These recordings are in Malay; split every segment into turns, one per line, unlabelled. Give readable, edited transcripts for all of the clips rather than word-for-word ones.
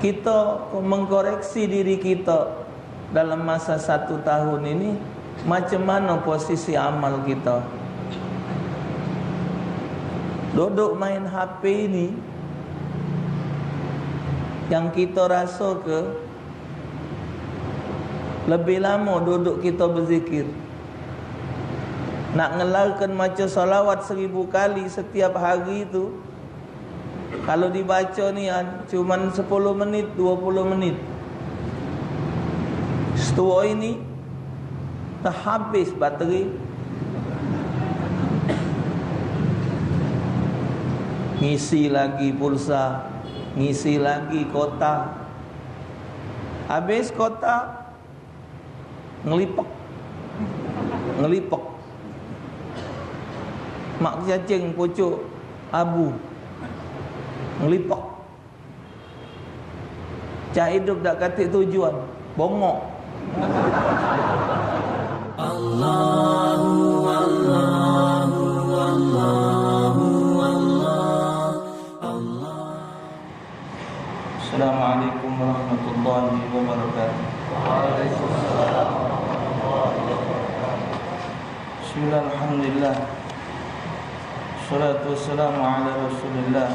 kita mengkoreksi diri kita dalam masa 1 tahun ini, macam mana posisi amal kita. Duduk main HP ini, yang kita rasa ke lebih lama duduk kita berzikir. Nak ngelarkan macam salawat 1000 kali setiap hari itu, kalau dibaca ni cuman 10 menit, 20 menit. Setua ini dah habis bateri. Ngisi lagi pulsa, ngisi lagi kota. Habis kota, ngelipek. Mak cacing pucuk abu, ngelipek. Cak hidup tak katik tujuan, bongok. Allahu Allahu Allahu Allah Allah. Assalamualaikum warahmatullahi wabarakatuh. Waalaikumsalam warahmatullahi wabarakatuh. Bismillah, alhamdulillah, salatu wassalamu ala rasulillah,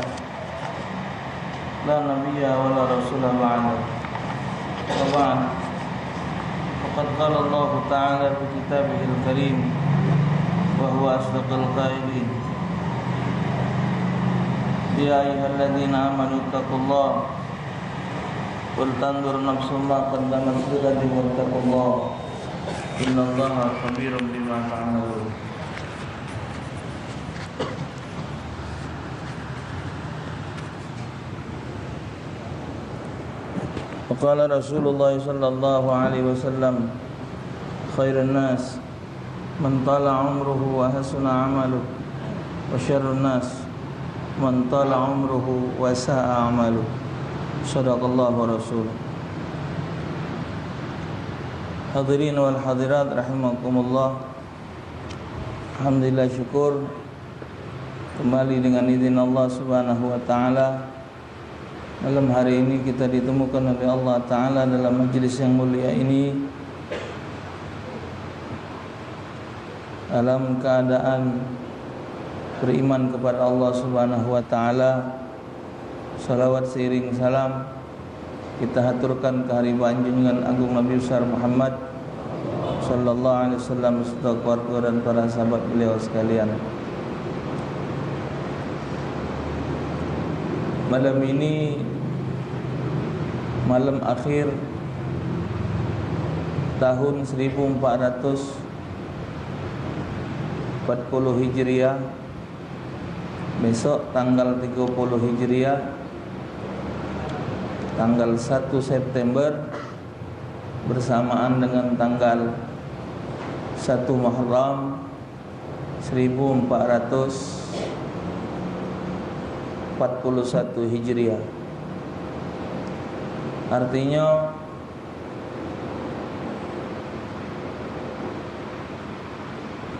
la nabiyya wa la rasulah ba'da. Wa ba'd. Faqad qala Allah ta'ala fi kitabihil karim wa huwa asdaqul qailin. Ya ayyuhalladzina amanu taqullaha wal tanzur nafsum ma qaddamat lighadin wattaqullaha innallaha khabirum bima ta'malun. Qala Rasulullah sallallahu alaihi wasallam, khairun nas man tala umruhu wa hasuna amaluhu, wa syarrun nas man tala umruhu wa sa'a amaluhu. Shadaqallahu rasul. Hadirin wal hadirat rahimakumullah. Alhamdulillah, syukur kembali dengan izin Allah Subhanahu wa taala. Malam hari ini kita ditemukan oleh Allah Ta'ala dalam majlis yang mulia ini dalam keadaan beriman kepada Allah Subhanahu wa Ta'ala. Salawat seiring salam kita haturkan kehadiran junjungan agung Nabi besar Muhammad sallallahu alaihi wasallam beserta keluarga dan para sahabat beliau sekalian. Malam ini malam akhir tahun 1440 Hijriah. Besok tanggal 30 Hijriah, tanggal 1 September bersamaan dengan tanggal 1 Muharram 1441 Hijriah. Artinya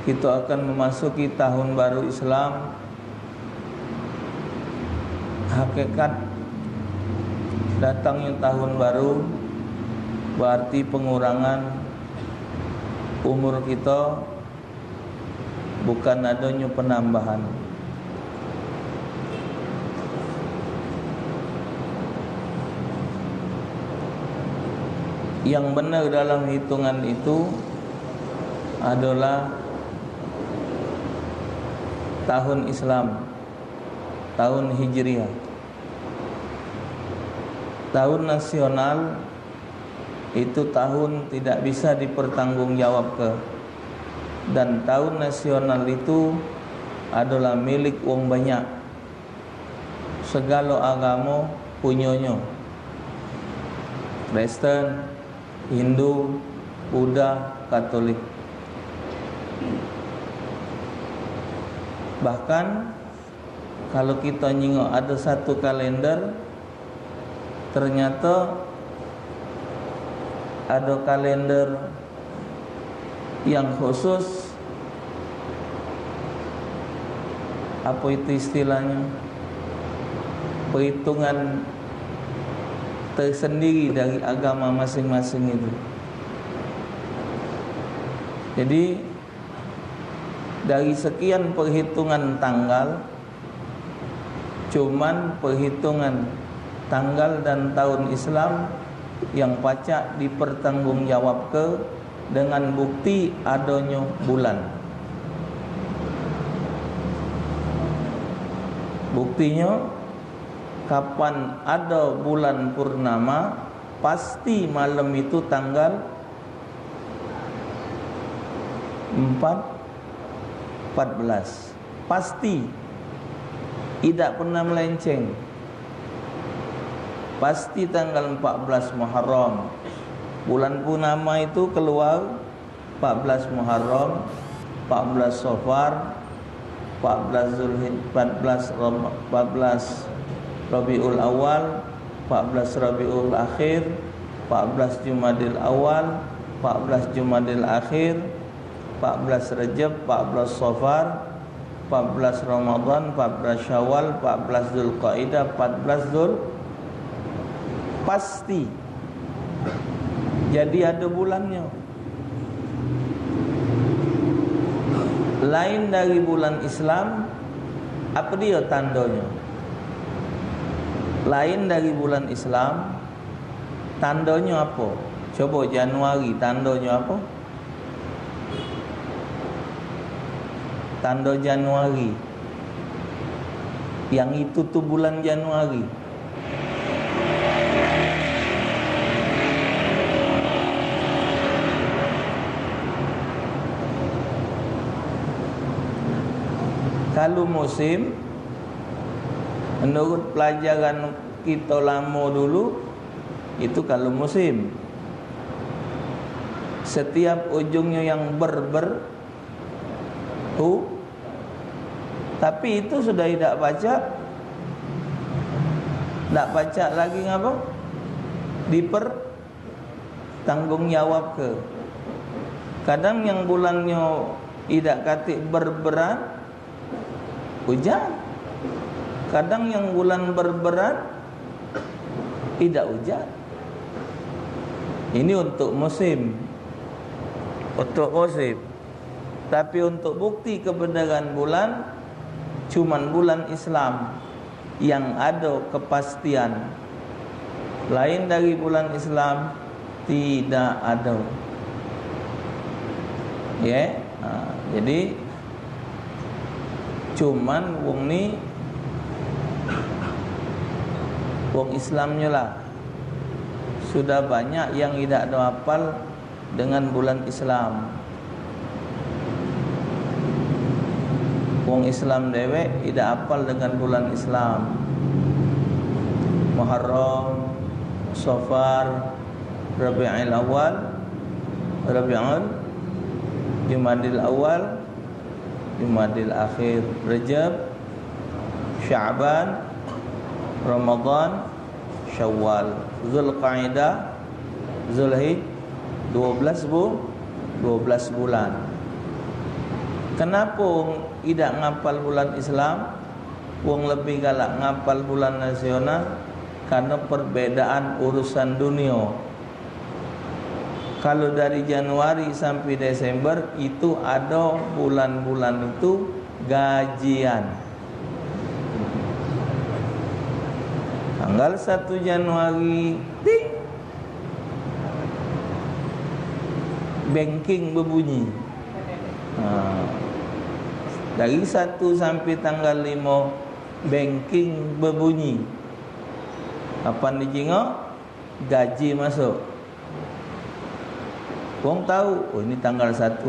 kita akan memasuki tahun baru Islam. Hakikat datangnya tahun baru berarti pengurangan umur kita, bukan adanya penambahan. Yang benar dalam hitungan itu adalah tahun Islam, tahun Hijriah. Tahun nasional itu tahun tidak bisa dipertanggungjawabkan, dan tahun nasional itu adalah milik wong banyak. Segala agama punyanya, Kristen, Hindu, Buddha, Katolik. Bahkan kalau kita nyingok ada satu kalender, ternyata ada kalender yang khusus, apa itu istilahnya, perhitungan tersendiri dari agama masing-masing itu. Jadi dari sekian perhitungan tanggal, cuman perhitungan tanggal dan tahun Islam yang pacak dipertanggungjawab ke dengan bukti adanya bulan. Buktinya, kapan ada bulan purnama, pasti malam itu tanggal 14. Pasti. Tidak pernah melenceng. Pasti tanggal 14 Muharram. Bulan purnama itu keluar 14 Muharram, 14 Safar, 14 Zulhijjah, 14 Rabiul Awal, 14 Rabiul Akhir, 14 Jumadil Awal, 14 Jumadil Akhir, 14 Rajab, 14 Safar, 14 Ramadan, 14 Syawal, 14 Zulqaidah, 14 Zul. Pasti. Jadi ada bulannya. Lain dari bulan Islam, apa dia tandanya? Lain dari bulan Islam, tandanya apa? Coba Januari, tandanya apa? Tanda Januari. Yang itu tuh bulan Januari. Kalau musim, menurut pelajaran kita lama dulu, itu kalau musim, setiap ujungnya yang tapi itu sudah tidak baca. Tak baca lagi ngapa? Dipertanggungjawab ke. Kadang yang bulannya tidak katik berberat, hujan. Kadang yang bulan berberat, tidak hujan. Ini untuk musim. Untuk musim. Tapi untuk bukti kebenaran bulan, cuman bulan Islam yang ada kepastian. Lain dari bulan Islam tidak ada. Ya, jadi cuman wong ni, wong Islamnya lah. Sudah banyak yang tidak ada hafal dengan bulan Islam. Wong Islam dewek tidak hafal dengan bulan Islam. Muharram, Safar, Rabiul Awal, Jumadil Awal, Jumadil Akhir, Rajab, Sya'ban, Ramadan, Syawal, Zulqaidah, Zulhijjah, 12 bulan. Kenapa wong tidak ngapal bulan Islam, wong lebih galak ngapal bulan nasional? Karena perbedaan urusan dunia. Kalau dari Januari sampai Desember itu ada bulan-bulan itu gajian. Tanggal 1 Januari, ting, banking berbunyi. Dari 1 sampai tanggal 5 banking berbunyi. Kapan dijengok? Gaji masuk. Wong tahu, oh ini tanggal 1.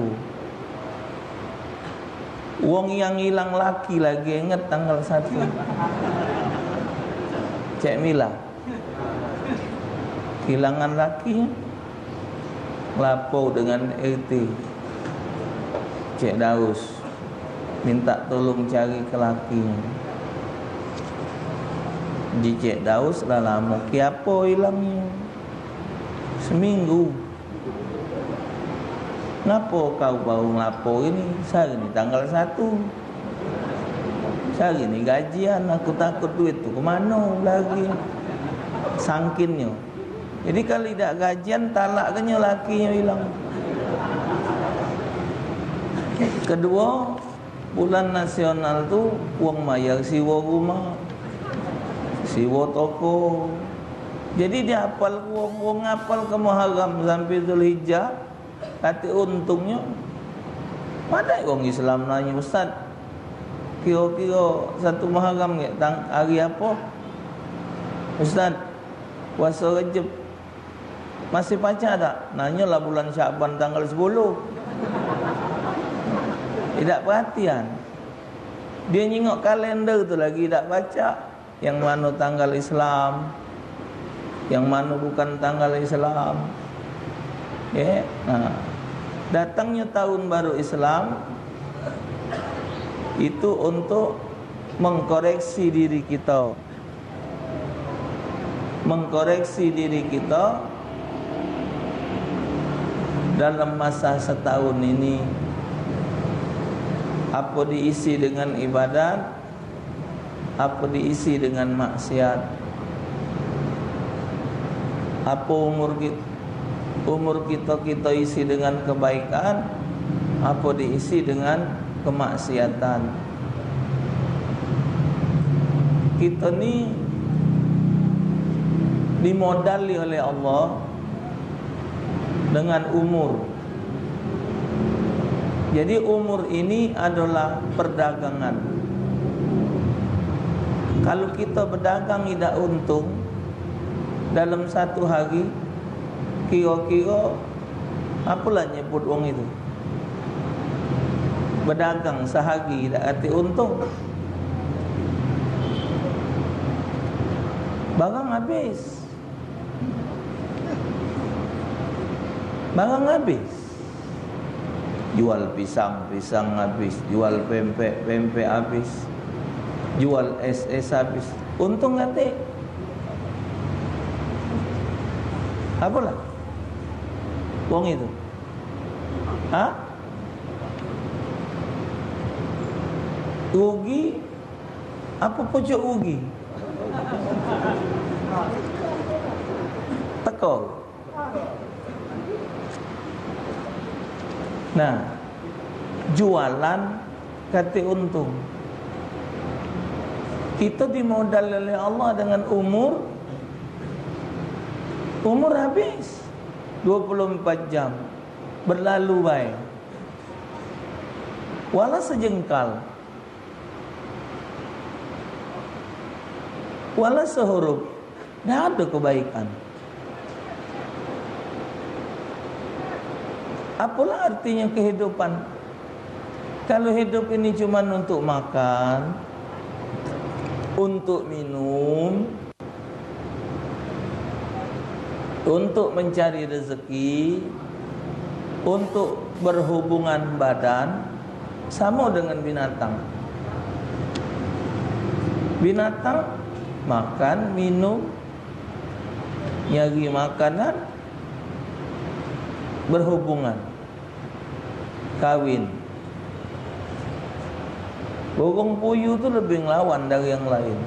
Wong yang hilang laki lagi ingat tanggal 1. Cik Mila, kehilangan laki, lapor dengan RT. Cik Daus minta tolong cari ke lakinya. Di Cik Daus dah lama. Kiapa hilangnya? Seminggu. Kenapa kau baru lapor ini? Sehari ni tanggal 1. Sehari ni gajian. Aku takut duit tu ke mana lagi. sangkinnya. Jadi kalau tidak gajian, talak kenya lakinya hilang. Kedua, bulan nasional tu uang mayar siwa rumah, siwa toko. Jadi dia hafal uang hafal ke Muharram sampai Zulhijjah. Kata untungnya, mana orang Islam nanya, Ustaz, kira-kira satu Muharram ke hari apa? Ustaz, puasa Rejab masih baca tak? Nanyalah bulan Syaban tanggal 10. Tidak perhatian. Dia nyengok kalender tu lagi tak baca. Yang mana tanggal Islam, yang mana bukan tanggal Islam. Ya, nah, datangnya tahun baru Islam itu untuk mengkoreksi diri kita. Mengkoreksi diri kita dalam masa setahun ini. Apa diisi dengan ibadat, apa diisi dengan maksiat. Apa umur kita isi dengan kebaikan, apa diisi dengan kemaksiatan. Kita ni dimodali oleh Allah dengan umur. Jadi umur ini adalah perdagangan. Kalau kita berdagang tidak untung, dalam satu hari kira-kira apalah nyebut wong itu, berdagang sehari tak kata untung, barang habis. Barang habis. Jual pisang habis, jual pempek habis, jual es habis. Untung kata apalah wong itu? Rugi. Apa pucuk rugi? Tekor. Nah, jualan kata untung. Kita dimodal oleh Allah dengan umur. Umur habis 24 jam berlalu baik. Wala sejengkal, wala sehuruf, tidak ada kebaikan. Apalah artinya kehidupan kalau hidup ini cuma untuk makan, untuk minum, untuk mencari rezeki, untuk berhubungan badan, sama dengan binatang. Binatang makan, minum, nyari makanan, berhubungan, kawin. Burung puyuh tu lebih ngelawan dari yang lain.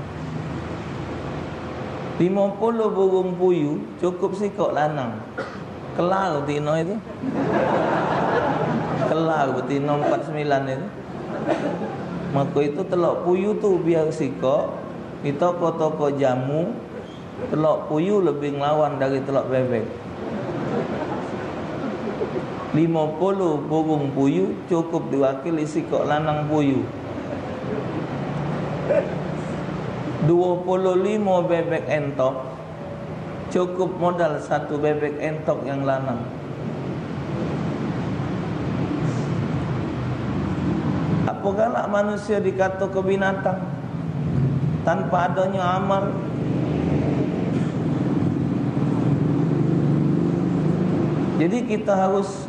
50 burung puyuh cukup sikok lanang. Kelar betina itu. Kelar betina 49 itu. Maka itu telok puyuh tu biar sikok. Di toko-toko jamu, telok puyuh lebih ngelawan dari telok bebek. 50 burung puyuh cukup diwakili sikok lanang puyuh. 25 bebek entok cukup modal satu bebek entok yang lanang. Apa galak manusia dikata ke binatang tanpa adanya amal? Jadi kita harus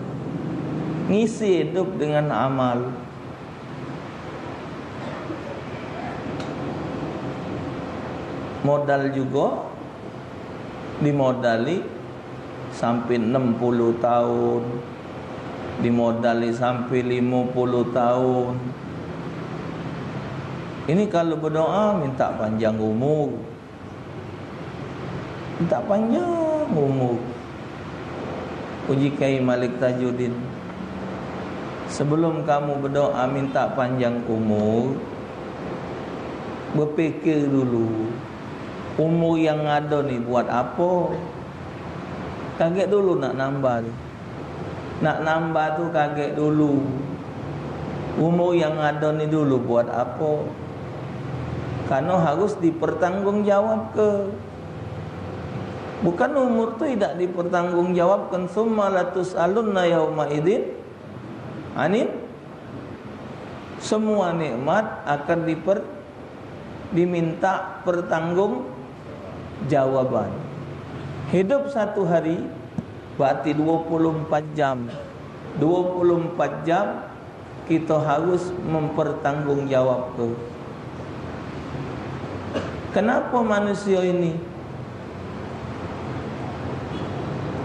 ngisi hidup dengan amal. Modal juga dimodali sampai 60 tahun, dimodali sampai 50 tahun. Ini kalau berdoa minta panjang umur. minta panjang umur. Uji Kiai Malik Tajuddin, sebelum kamu berdoa minta panjang umur, berfikir dulu, umur yang ada ni buat apa? Kaget dulu nak nambah tu. Nak nambah tu kaget dulu. Umur yang ada ni dulu buat apa? Karena harus dipertanggungjawab ke. Bukan umur tu tidak dipertanggungjawabkan. Summa latus'alunna yauma idzin anin. Semua nikmat akan diminta pertanggungjawaban. Hidup satu hari berarti 24 jam. 24 jam kita harus mempertanggungjawabkan. Kenapa manusia ini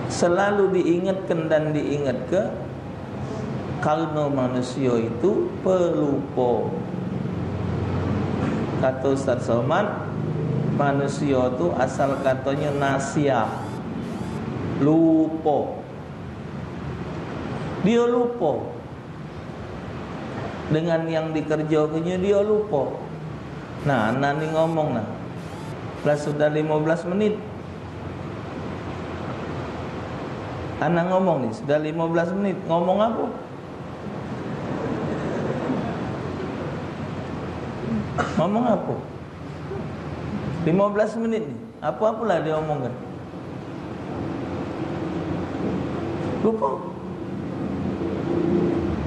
selalu diingatkan dan diingatkan? Karena manusia itu pelupa. Kata Ustaz Somad, manusia itu asal katanya nasia, lupa. Dia lupa dengan yang dikerjakannya, dia lupa. Nah, anak ni ngomong nah, sudah 15 menit. Anak ngomong ni sudah 15 menit. Ngomong apa? Ngomong apa? 15 menit ni. Apa-apalah dia omongkan. Lupa.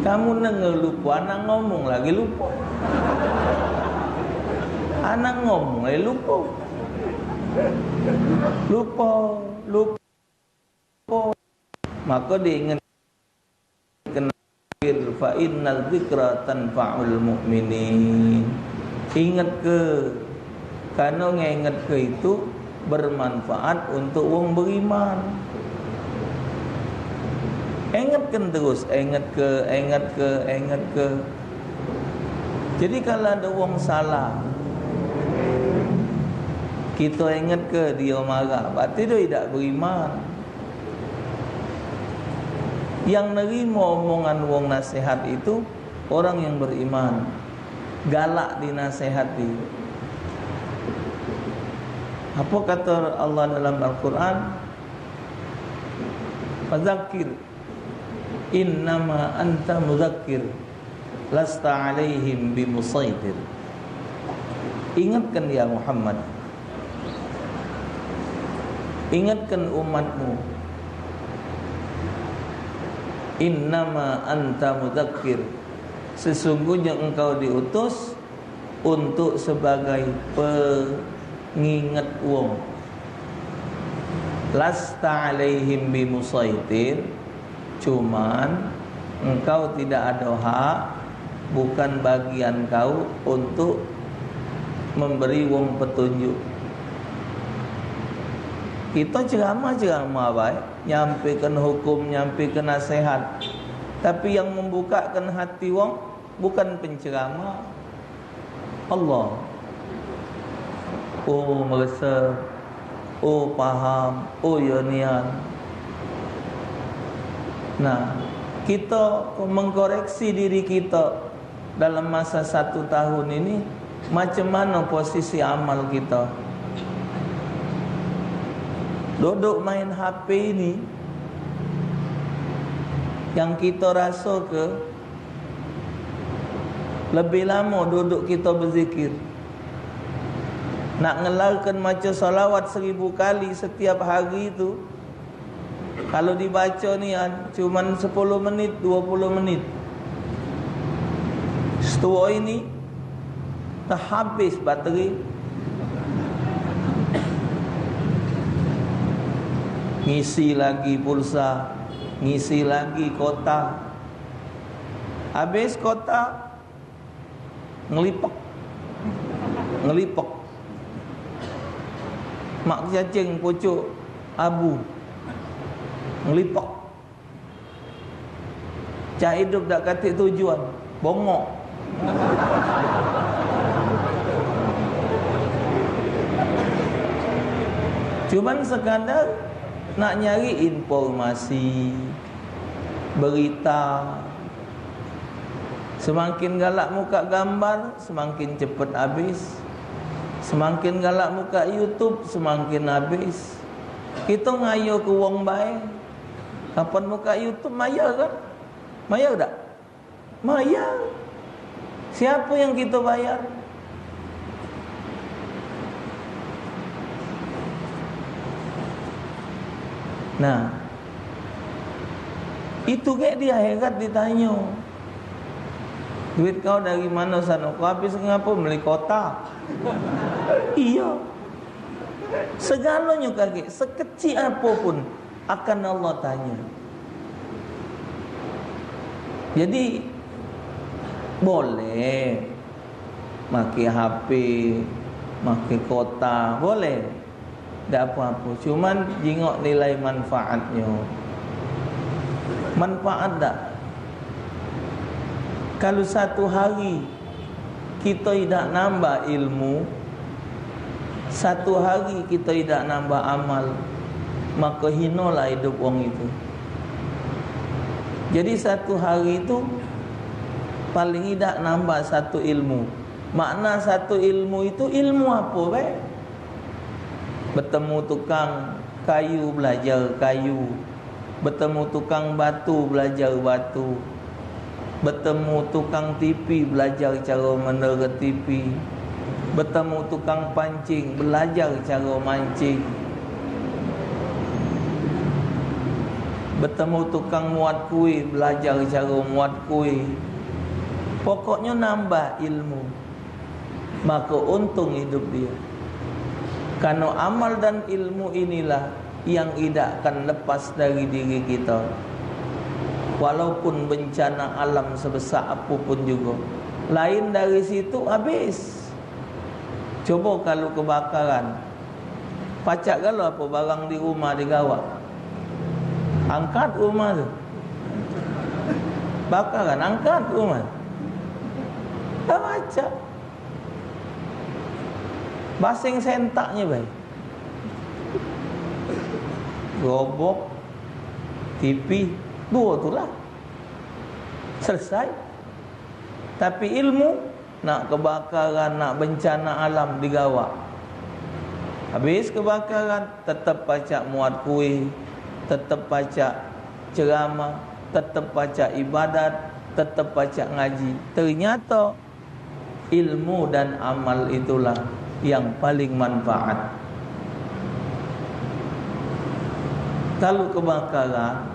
Kamu dengar lupa, anak ngomong lagi lupa. Anak ngomong lagi lupa. Lupa. Maka diingatkan fa innal dzikra tanfa'ul mu'minin. Ingat ke, karena ngingat ke itu bermanfaat untuk orang beriman. Ingatkan terus, ingat ke. Jadi kalau ada orang salah, kita ingat ke dia marah, berarti dia tidak beriman. Yang nerima omongan wong nasihat itu orang yang beriman, galak dinasihati. Apa kata Allah dalam Al-Quran? Fadzakir innama anta mudzakir lasta alaihim bimusaitir. Ingatkan ya Muhammad, ingatkan umatmu, innama anta mudzakir, sesungguhnya engkau diutus untuk sebagai pengingat wong. Lasta alaihim bimusaitir, cuman engkau tidak ada hak, bukan bagian kau untuk memberi wong petunjuk. Kita ceramah baik, nyampaikan hukum, nyampaikan nasihat, tapi yang membukakan hati wong bukan penceramah. Allah. Oh merasa, oh faham, oh ya niat. Nah, kita mengkoreksi diri kita dalam masa 1 tahun ini, macam mana posisi amal kita. Duduk main HP ini, yang kita rasa ke lebih lama duduk kita berzikir. Nak ngelarkan macam salawat 1000 kali setiap hari itu, kalau dibaca ni cuman 10 menit, 20 menit. Setua ini dah habis bateri. Ngisi lagi pulsa, ngisi lagi kota. Habis kota, ngelipek. Mak cacing pucuk abu, ngelipek. Cak hidup dak katik tujuan, bongok. Cuman sekadar nak nyari informasi, berita. Semakin galak muka gambar, semakin cepat habis. Semakin galak muka YouTube, semakin habis. Kita ngayo ke wong baik. Kapan muka YouTube maya kan? Maya tak? Maya. Siapa yang kita bayar? Nah, itu kayak di akhirat ditanya, duit kau dari mana sana? Kau habis ngapa? Beli kota. Iya. Segalanya kakek, sekecil apapun akan Allah tanya. Jadi boleh pakai HP, pakai kota, boleh. Tak apa-apa. Cuman jengok nilai manfaatnya. Manfaat tak? Kalau satu hari kita tidak nambah ilmu, satu hari kita tidak nambah amal, maka hinalah hidup orang itu. Jadi satu hari itu paling tidak nambah satu ilmu. Makna satu ilmu itu ilmu apa baik? Bertemu tukang kayu, belajar kayu. Bertemu tukang batu, belajar batu. Bertemu tukang TV, belajar cara menera TV. Bertemu tukang pancing, belajar cara mancing. Bertemu tukang muat kuih, belajar cara muat kuih. Pokoknya nambah ilmu, maka untung hidup dia. Karena amal dan ilmu inilah yang tidak akan lepas dari diri kita, walaupun bencana alam sebesar apapun juga. Lain dari situ habis. Coba kalau kebakaran, pacak kalau apa barang di rumah digawak, angkat rumah tu. Bakaran, angkat rumah, dah pacak. Basing sentaknya baik, robok TV, dua tu lah, selesai. Tapi ilmu, nak kebakaran, nak bencana alam digawak, habis kebakaran, tetap pacak muat kuih, tetap pacak ceramah, tetap pacak ibadat, tetap pacak ngaji. Ternyata ilmu dan amal itulah yang paling manfaat. Kalau kebakaran,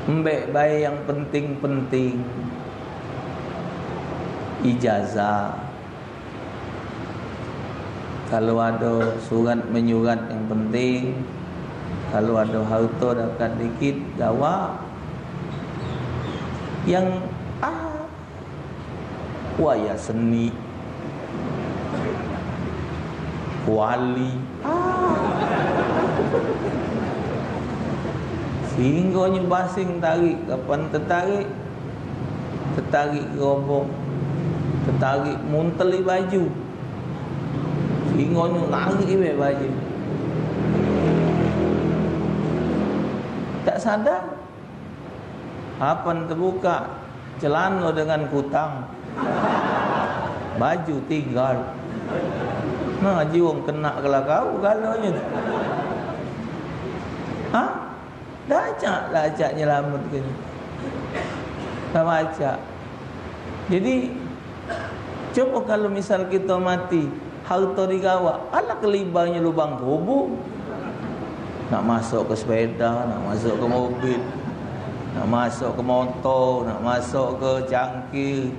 mbek baik yang penting-penting, ijazah. Kalau ada surat menyurat yang penting, kalau ada harta dekat dikit, gawak. Yang waya seni, wali, sehingga basing tarik. Kapan tertarik? Tertarik robok, tertarik munteli baju, sehingga narik baju. Tak sadar, kapan terbuka celana dengan kutang, baju tinggal. Nah, jiwang kena kalau kau galanya. Ha? Dah acak nyelamat gini. Dah acak. Jadi coba kalau misal kita mati, harta digawa, ala kelibarnya lubang kubur. Nak masuk ke sepeda, nak masuk ke mobil, nak masuk ke motor, nak masuk ke cangkir,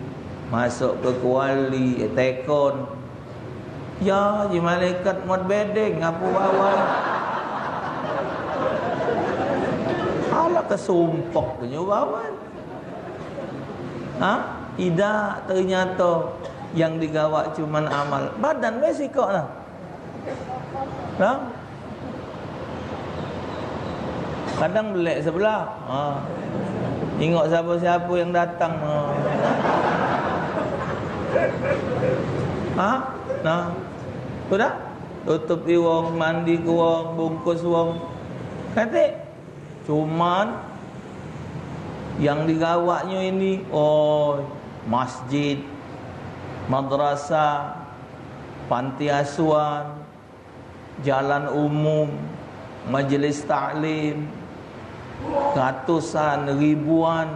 masuk ke kuali, tekon. Ya, je malaikat muat bedeng apa bawa. Ala kesumpok punya bawa. Ha? Tidak, ternyata yang digawak cuman amal. Badan resiko lah. Ha? Kadang belak sebelah. Tengok siapa-siapa yang datang. Nah, sudah? tutupi wong, mandi ke wong, bungkus wong. Kata cuman yang digawaknya ini masjid, madrasah, panti asuhan, jalan umum, majlis taklim, ratusan, ribuan.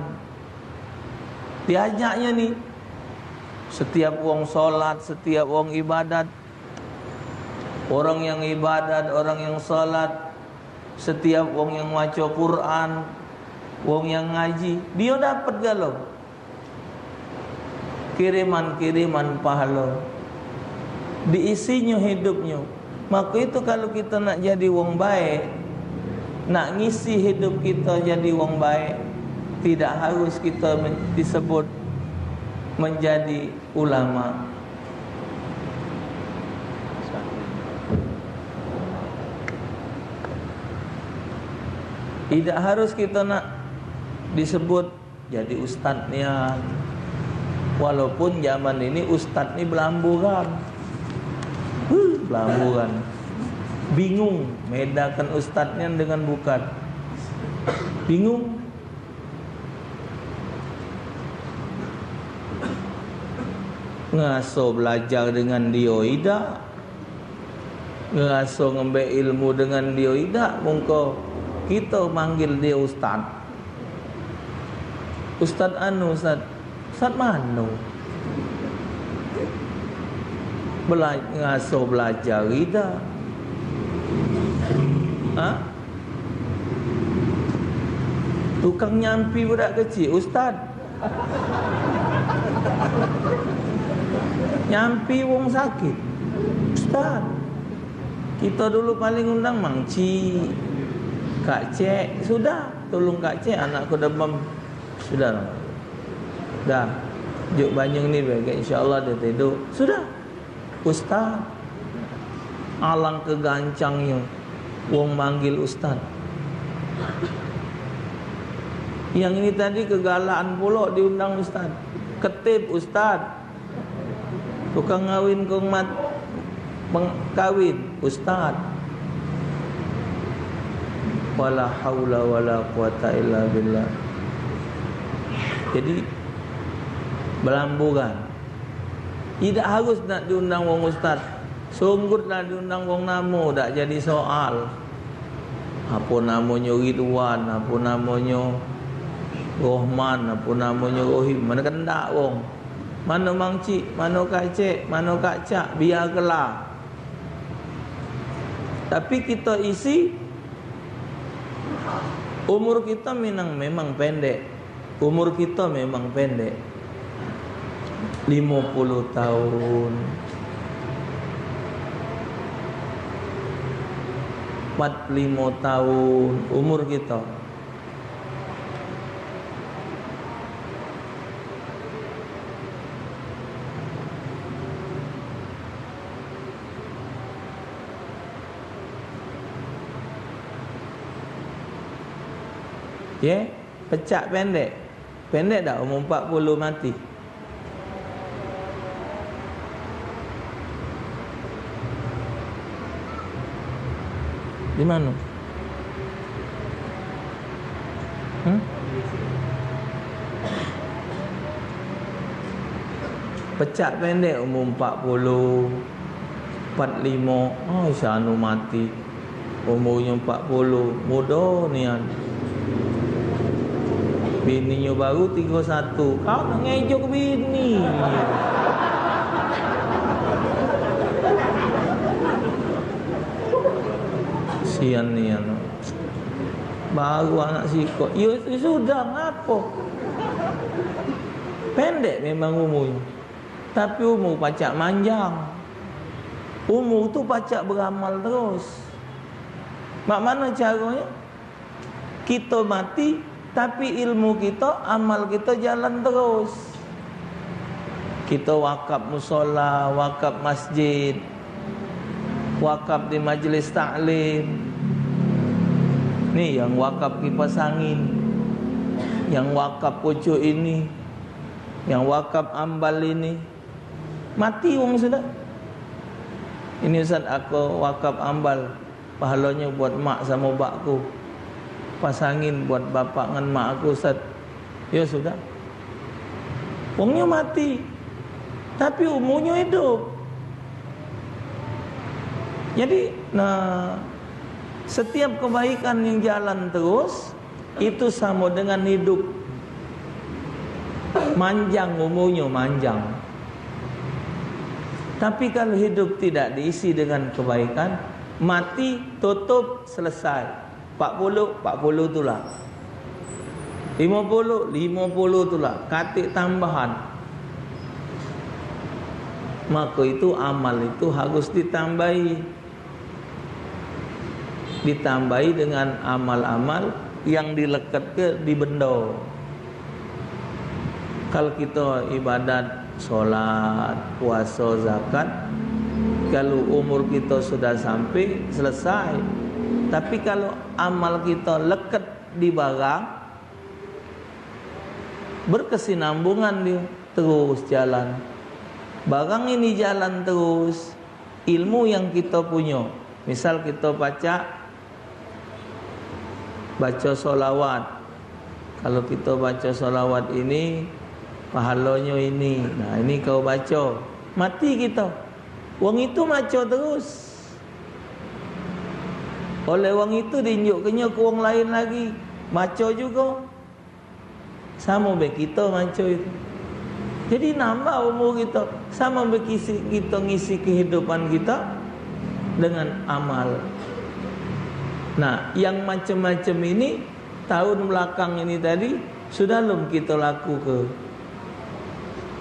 Diajaknya ni setiap wong solat, setiap wong ibadat, orang yang ibadat, orang yang solat, setiap wong yang baca Quran, wong yang ngaji, dia dapat galau kiriman-kiriman pahala, diisinya hidupnya. Maka itu kalau kita nak jadi wong baik, nak ngisi hidup kita jadi wong baik, tidak harus kita disebut menjadi ulama. Tidak harus kita nak disebut jadi ustaz niat. Walaupun zaman ini ustaz ni belamburan. Belamburan. Bingung bedakan ustaznya dengan bukan. Bingung. Ngaso belajar dengan dia tidak, ngaso ngambil ilmu dengan dia tidak. Mungko kita manggil dia ustaz. Ustaz anu, ustaz mano? Ngaso belajar tidak. Tukang nyampi budak kecil, ustaz. Nyampi wong sakit, ustaz. Kita dulu paling undang mangci, Kak Cek, sudah. Tolong Kak Cek, anakku demam. Sudah. Dah. Juk Banyung ni baik, insya-Allah dia tidur. Sudah. Ustaz. Alang kegancangnya wong manggil ustaz. Yang ini tadi kegalaan pula diundang ustaz. Ketip ustaz. Tukang ngawin kumat mengkawin ustaz. Wala haula wala quwata illa billah. Jadi belamburan. Tidak harus nak diundang wong ustaz. Sungguh nak diundang wong namu tak jadi soal. Apa namanya Ridwan, apa namanya Rohman, apa namanya Rohim, mana kendak wong. Mana Mang Cik, mana Kak Cik, mana Kak Cak, biarlah. Tapi kita isi umur kita memang pendek. Umur kita memang pendek. 50 tahun. 45 tahun umur kita. Pecak pendek. Pendek dah umur 40 mati. Di mana? Pecak pendek umur 40, 45. Oh, Syanu mati umurnya 40. Bodoh nian. Bininya baru 31. Kau nak ngejok bini. Sian ni ano. Baru anak sikot. Ya sudah, ngapa? Pendek memang umurnya. Tapi umur pacak manjang. Umur tu pacak beramal terus. Mak mana caranya? Kita mati, tapi ilmu kita, amal kita jalan terus. Kita wakaf musola, wakaf masjid, wakaf di majlis taklim. Ni yang wakaf kipas angin, yang wakaf pucuk ini, yang wakaf ambal ini. Mati wong sudah. Ini Ustaz, aku wakaf ambal, pahalanya buat mak sama bakku, pasangin buat bapak dengan mak aku Ustaz. Ya sudah, wongnya mati tapi umurnya hidup. Jadi setiap kebaikan yang jalan terus itu sama dengan hidup. Manjang umurnya, manjang. Tapi kalau hidup tidak diisi dengan kebaikan, mati, tutup, selesai. 40 itulah. 50 itulah. Katik tambahan. Maka itu amal itu harus ditambahi. Ditambahi dengan amal-amal yang dilekat ke di benda. Kalau kita ibadat, solat, puasa, zakat, kalau umur kita sudah sampai, selesai. Tapi kalau amal kita lekat di barang, berkesinambungan dia, terus jalan. Barang ini jalan terus. Ilmu yang kita punya, misal kita baca solawat. Kalau kita baca solawat ini, pahalanya ini. Nah, ini kau baca, mati kita, wang itu baca terus. Oleh wang itu diinjukkannya ke wang lain lagi, baca juga. Sama baik kita baca itu. Jadi nambah umur kita. Sama baik kita ngisi kehidupan kita dengan amal. Nah, yang macam-macam ini tahun belakang ini tadi sudah belum kita laku ke?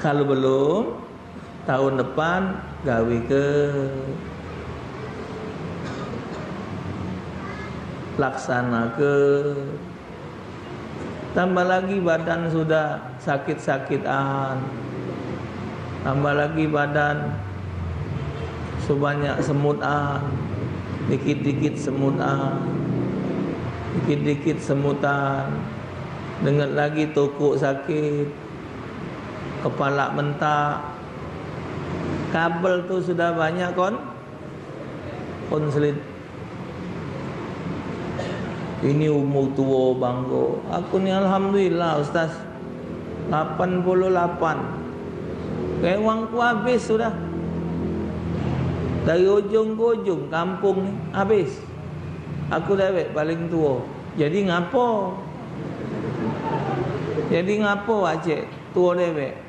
Kalau belum, tahun depan gawe ke, laksana ke. Tambah lagi badan sudah sakit-sakitan, tambah lagi badan sebanyak semutan, dikit-dikit semutan, dikit-dikit semutan, dengar lagi tokok sakit, kepala mentak, kabel tu sudah banyak konselit. Ini umur tua bangga. Aku ni alhamdulillah Ustaz, 88. Wangku habis sudah. Dari ujung ke ujung kampung ni habis. Aku dewek paling tua. Jadi ngapo? Acik tua dewek?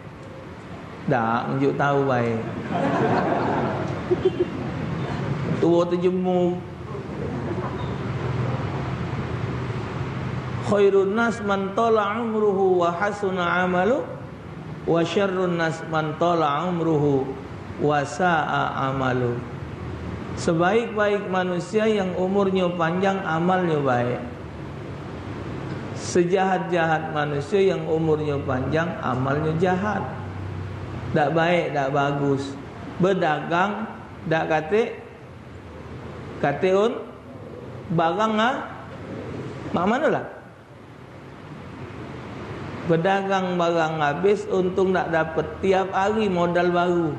Dak njuk tahu baik. Tua terjemur. Khairun nas man tala umruhu wa hasuna amalu, wa syarrun nas man tala umruhu wa sa'a amalu. Sebaik-baik manusia yang umurnya panjang, amalnya baik. Sejahat-jahat manusia yang umurnya panjang, amalnya jahat. Tak baik, tak bagus. Berdagang, tak kate barang mak mana lah? Berdagang barang habis, untung tak dapat. Tiap hari modal baru.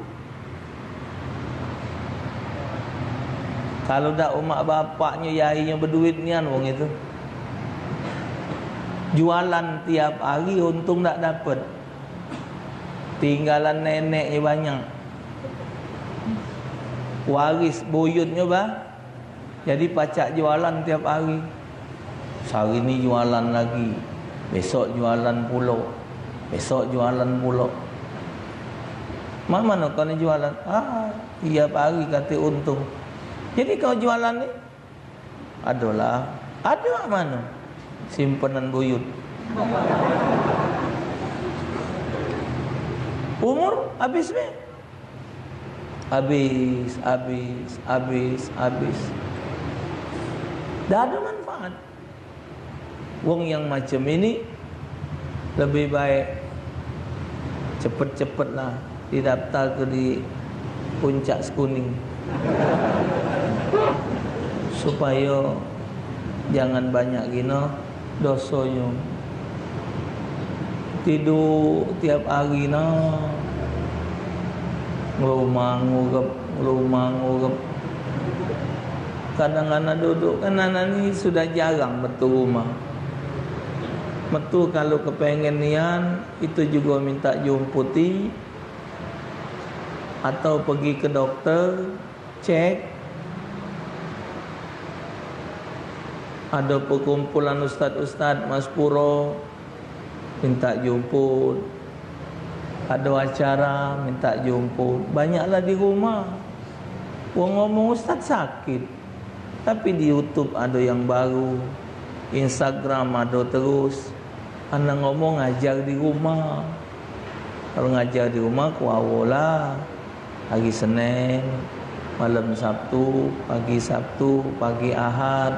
Kalau dak umak bapaknya, yainya berduit nian wong itu. Jualan tiap hari, untung tak dapat. Tinggalan neneknya banyak. Waris buyutnya jadi pacak jualan tiap hari. Sehari ni jualan lagi, besok jualan pula, besok jualan pula. Mana kau ni jualan? Tiap hari kata untung. Jadi kau jualan ni adalah ada mana? Simpanan buyut. Umur habis be? Habis. Dah ada manfaat. Wong yang macam ini lebih baik cepet-cepetlah didaftar ke di puncak Sekuning, supaya jangan banyak gino dosanya. Tidur tiap hari ngurumang rumah ngurep. Kadang-kadang duduk kan anak ni sudah jarang betul rumah. Betul kalau kepengen nian itu juga minta jumputi atau pergi ke dokter cek. Ada perkumpulan ustaz-ustaz Mas Puro minta jemput. Ada acara minta jemput. Banyaklah di rumah. Wong ngomong ustaz sakit. Tapi di YouTube ada yang baru, Instagram ada terus. Anak ngomong ngajar di rumah. Kalau ngajar di rumah kuawola. Hari Senin, malam Sabtu, pagi Ahad.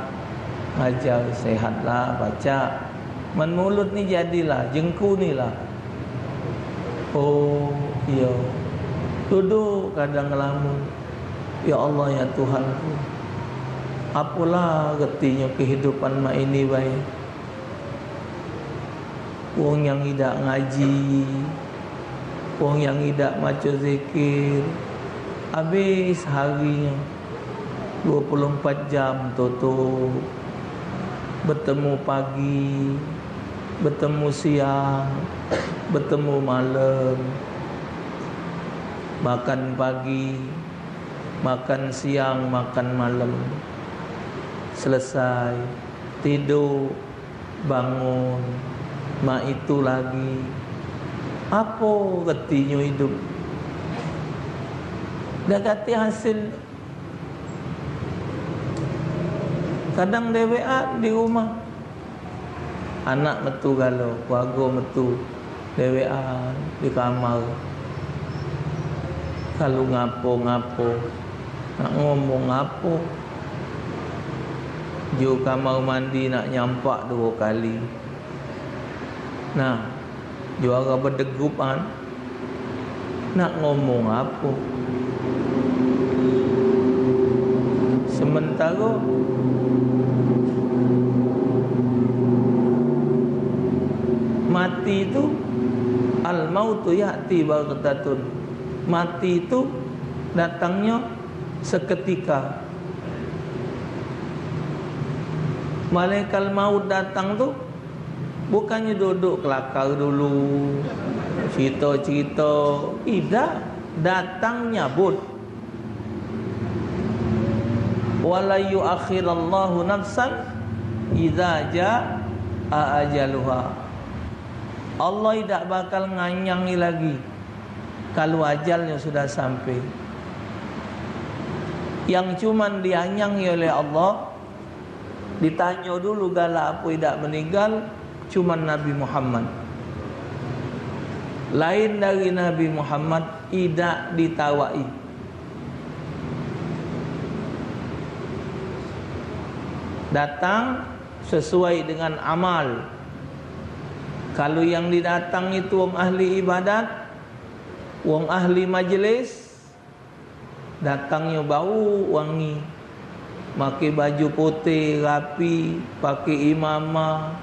Ngajar sehatlah, baca. Man mulut ni jadilah, jengku ni lah. Oh, iya. Duduk kadang ngelamun. Ya Allah ya Tuhanku. Apalah getinya kehidupan mak ini baik. Wong yang tidak ngaji, wong yang tidak maca zikir, habis harinya 24 jam tutup. Bertemu pagi, bertemu siang, bertemu malam. Makan pagi, makan siang, makan malam. Selesai, tidur, bangun, mak itu lagi. Apa retinya hidup? Dah kata hasil. Kadang dewean di rumah. Anak metu galau, keluarga metu dewean di kamar. Kalau ngapo-ngapo, nak ngomong ngapo. Jo kamar mandi nak nyampak 2 kali. Nah, juara berdegupan. Nak ngomong apa? Sementara mati itu al-mautu ya'ti baghatatun. Mati itu datangnya seketika. Malaikat maut datang tu bukannya duduk kelakar dulu, cerita-cerita. Tidak, datang nyabut. Wala yu'akhirallahu nafsan idza jaa ajaluha. Allah tidak bakal nganyangi lagi kalau ajalnya sudah sampai. Yang cuman dianyangi oleh Allah, ditanya dulu galak apa tidak meninggal, cuma Nabi Muhammad. Lain dari Nabi Muhammad tidak ditawai. Datang sesuai dengan amal. Kalau yang didatang itu wong ahli ibadat, wong ahli majlis, datangnya bau wangi. Pakai baju putih rapi, pakai imamah,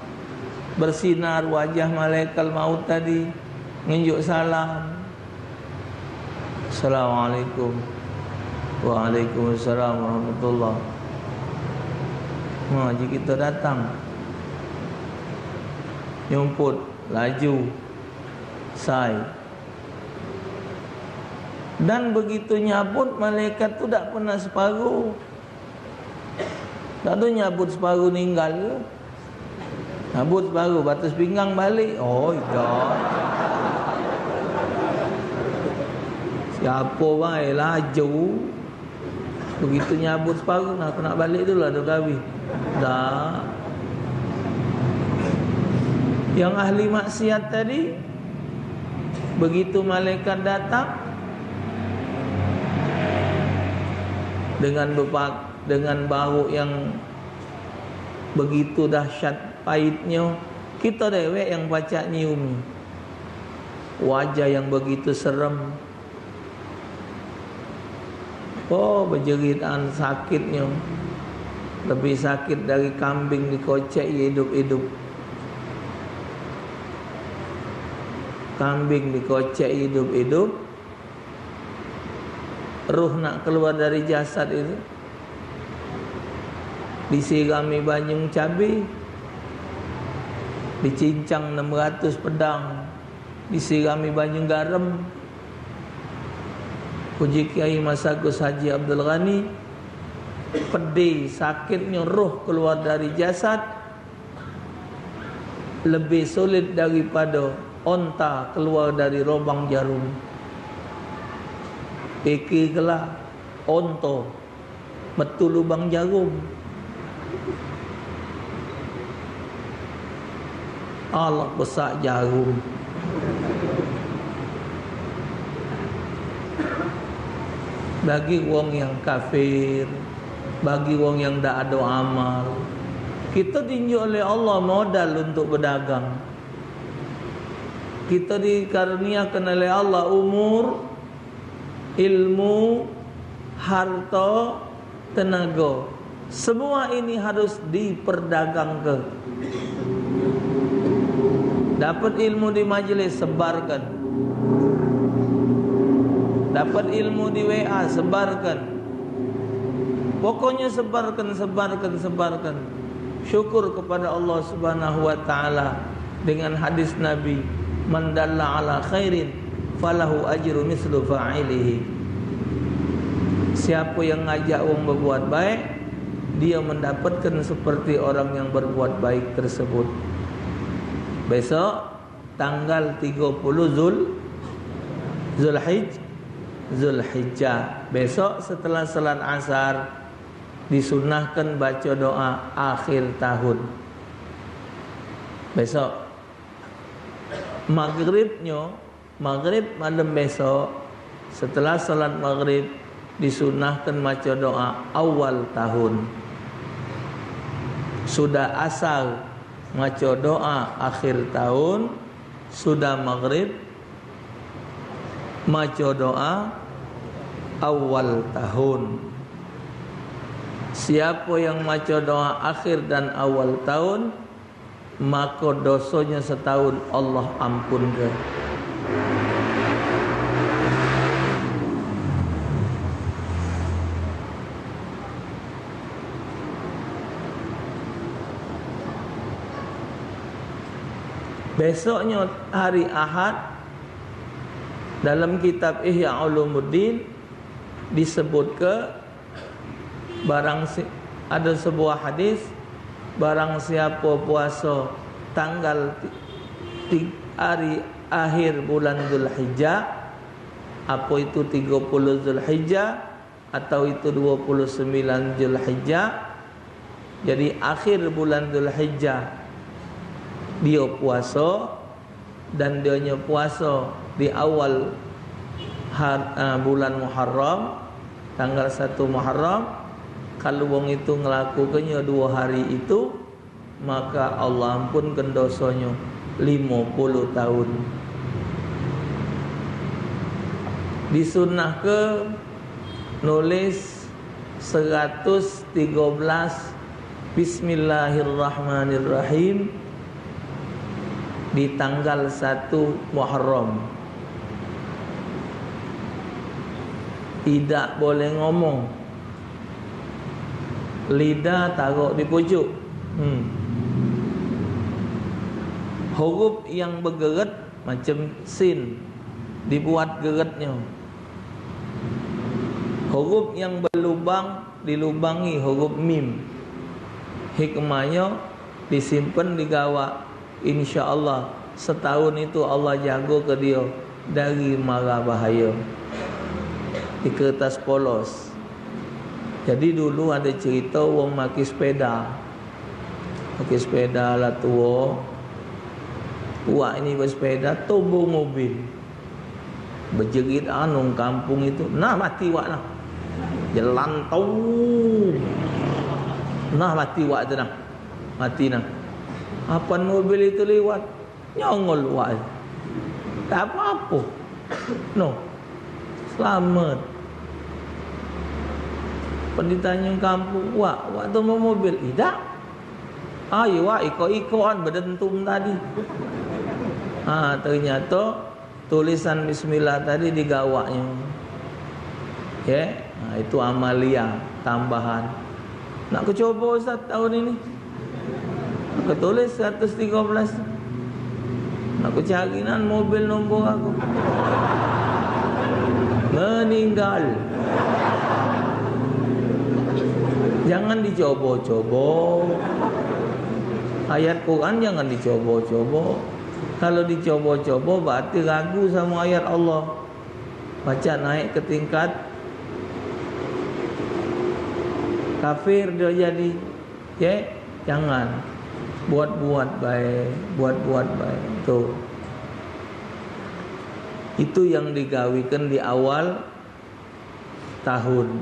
bersinar wajah malaikat maut tadi, nunjuk salam. Assalamualaikum. Waalaikumsalam warahmatullahi. Jika kita datang, nyumput, laju, say. Dan begitu nyabut, malaikat tu tak pernah separuh. Tak tahu nyabut separuh meninggal ke? Nyabut separuh, batas pinggang balik. Oh, iya. Siapa baik laju. Begitu nyabut separuh, aku nak balik dulu lah, dah kahwin. Dah. Yang ahli maksiat tadi, begitu malaikat datang, dengan bau yang begitu dahsyat pahitnya, kita dewek yang baca nyium. Wajah yang begitu serem. Oh, berjeritan sakitnya. Lebih sakit dari kambing dikocek hidup-hidup. Kambing dikocek hidup-hidup, ruh nak keluar dari jasad itu, disirami banjung cabai, dicincang 600 pedang, disirami banjung garam. Puji Kiai Masagus Haji Abdul Ghani, pedih sakitnya roh keluar dari jasad lebih sulit daripada onta keluar dari lubang jarum. Fikirlah onta metu lubang jarum, Allah besar jarum. Bagi wong yang kafir, bagi wong yang tak ada amal, kita ditunjuk oleh Allah modal untuk berdagang. Kita dikaruniakan oleh Allah umur, ilmu, harta, tenaga. Semua ini harus diperdagangkan. Dapat ilmu di majlis, sebarkan. Dapat ilmu di WA, sebarkan. Pokoknya sebarkan. Syukur kepada Allah Subhanahu wa taala dengan hadis Nabi, man dalla ala khairin falahu ajru mislu fa'ilihi. Siapa yang ngajak orang berbuat baik, dia mendapatkan seperti orang yang berbuat baik tersebut. Besok tanggal 30 Zulhijjah, besok setelah salat asar disunahkan baca doa akhir tahun. Besok maghrib malam besok setelah salat maghrib disunahkan baca doa awal tahun. Sudah asar baca doa akhir tahun, sudah maghrib baca doa awal tahun. Siapa yang baca doa akhir dan awal tahun, maka dosanya setahun Allah ampunkan. Besoknya hari Ahad, dalam kitab Ihya Ulumuddin disebut ke ada sebuah hadis, barang siapa puasa tanggal hari akhir bulan Zulhijjah, apa itu 30 Zulhijjah atau itu 29 Zulhijjah, jadi akhir bulan Zulhijjah dia puasa, dan dia puasa di awal bulan Muharram, tanggal 1 Muharram. Kalau wong itu ngelakukannya 2 hari itu, maka Allah ampunkan dosanya 50 tahun. Disunnah ke nulis 113 Bismillahirrahmanirrahim di tanggal 1 Muharram. Tidak boleh ngomong, lidah taruh di pucuk. Huruf yang bergerak macam sin dibuat geraknya. Huruf yang berlubang dilubangi huruf mim. Hikmahnya disimpan di gawak. InsyaAllah setahun itu Allah jaga ke dia dari mara bahaya. Di kertas polos. Jadi dulu ada cerita orang maki sepeda lah tua. Wak ini bersepeda tubuh mobil, berjerit anung kampung itu, nah mati wak lah, jalan tau, nah mati wak tu nah, mati nah. Apa mobil itu lewat, nyongol wak, tak apa-apa, no, selamat. Penditanya kampung, wak tu mau mobil, tidak. Ayo wak ikut-ikutan berdentum tadi. Ternyata tulisan bismillah tadi di gawaknya. Ya, itu amalia tambahan. Nak ku cuba Ustaz tahun ini. Nak ku tulis 113. Nak ku cari nan mobil nombor aku. Meninggal. Jangan dicoba-coba. Ayat Quran jangan dicoba-coba. Kalau dicoba-coba berarti ragu sama ayat Allah. Baca naik ke tingkat kafir dia jadi. Ya, jangan. Buat-buat baik, buat-buat baik. Tuh. Itu yang digawikan di awal tahun.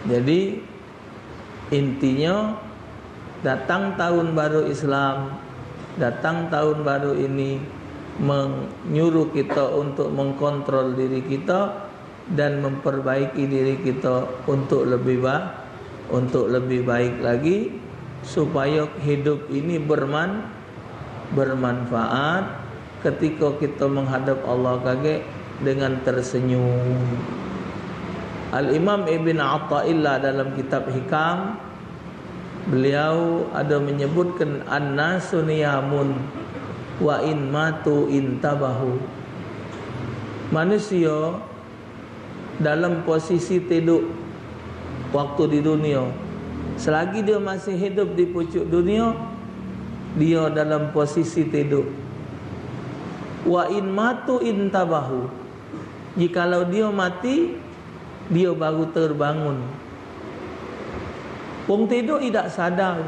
Jadi intinya datang tahun baru Islam, datang tahun baru ini menyuruh kita untuk mengkontrol diri kita dan memperbaiki diri kita untuk lebih baik lagi, supaya hidup ini bermanfaat ketika kita menghadap Allah kage dengan tersenyum. Al-Imam Ibn Atta'illah dalam kitab Hikam, beliau ada menyebutkan an-nasu niyamun wa in matu intabahu. Manusia dalam posisi tidur waktu di dunia. Selagi dia masih hidup di pucuk dunia, dia dalam posisi tidur. Wa in matu intabahu. Jikalau dia mati, dia baru terbangun. Wong tidur tidak sadar.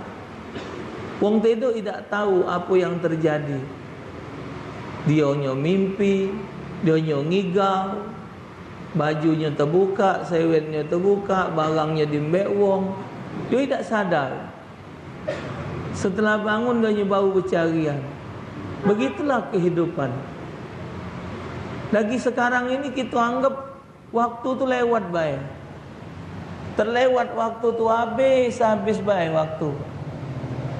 Wong tidur tidak tahu apa yang terjadi. Dia hanya mimpi, dia hanya ngigau, bajunya terbuka, sewetnya terbuka, barangnya dimbek wong. Dia tidak sadar. Setelah bangun dia hanya baru bercarian. Begitulah kehidupan. Lagi sekarang ini kita anggap waktu tu lewat baik. Terlewat waktu tu habis baik waktu.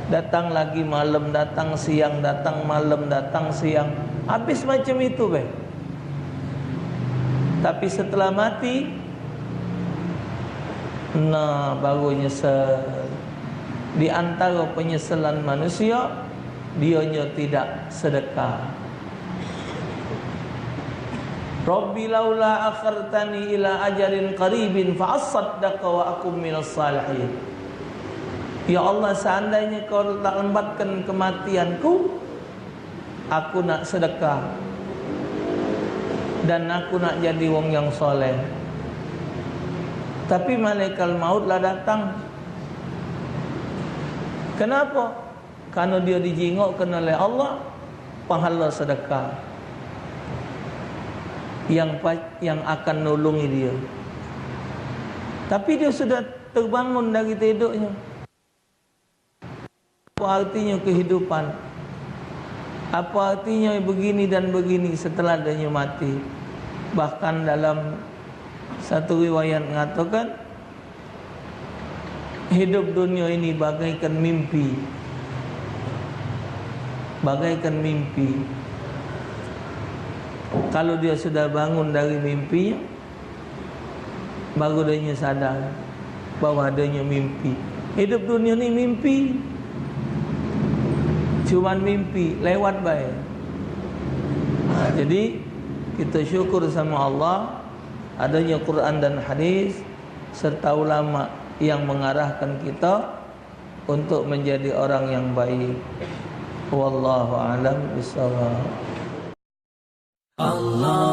Datang lagi malam, datang siang, datang malam, datang siang. Habis macam itu baik. Tapi setelah mati, nah baru nyesel. Di antara penyesalan manusia, dianya tidak sedekah. Rabbi laula akhartani ila ajalin qaribin fa asaddaqa wa akum minas salihin. Ya Allah, seandainya kau tak lambatkan kematianku, aku nak sedekah dan aku nak jadi wong yang soleh. Tapi malaikat mautlah datang. Kenapa? Karena dia dijingokkan oleh Allah pahala sedekah yang akan nolongi dia. Tapi dia sudah terbangun dari tidurnya. Apa artinya kehidupan? Apa artinya begini dan begini setelah dia mati? Bahkan dalam satu riwayat mengatakan, hidup dunia ini bagaikan mimpi. Bagaikan mimpi. Kalau dia sudah bangun dari mimpinya, baru dia sadar bahawa adanya mimpi. Hidup dunia ni mimpi. Cuman mimpi, lewat baik. Jadi kita syukur sama Allah adanya Quran dan hadis serta ulama yang mengarahkan kita untuk menjadi orang yang baik. Wallahu a'lam bishawab. Allah